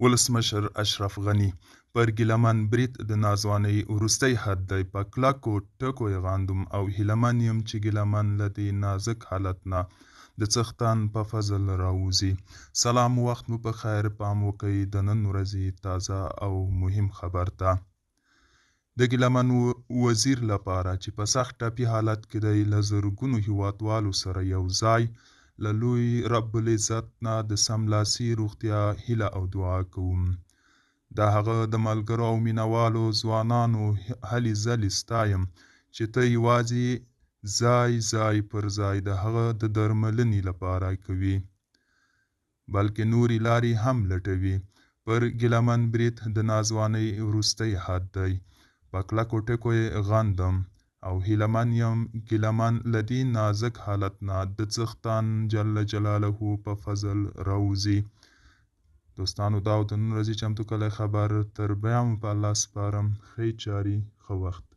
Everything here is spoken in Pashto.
ولسمشر اشرف غني پر ګیلمن برید د ناځوانۍ وروستی حد دی. په کلکو ټکو یې غاندم او هیلهمن یم چې ګیلمن له دې نازک حالت نه د څښتن په فضل راووځي. سلام، وخت مو په خیر. پام وکئ د نن ورځې تازه او مهم خبر ته. د ګیلمن وزیر لپاره چې په سخت ټپي حالت کې دی، له زرګونو هیوادوالو سره یو ځای له لوی رب العزت نه د سملاسي روغتیا هیله او دعا کوم. د هغه د ملګرو او مینوالو ځوانانو هلې ځلې ستایم چې ته یوازې ځای پر ځای د هغه د درملنې لپاره کوي، بلکې نورې لارې هم لټوي. پر ګیلمن برید د ناځوانۍ وروستی حد دی. په کلکو ټکو یې غندم او هیلهمن یم ګیلمن له دې نازک حالت نه د څښتن جل جلاله په فضل راووځي. دوستانو، دا و د نن ورځې چمتو کلی خبر. تر بیا مو په الله سپارم. ښې چارې، ښه وخت.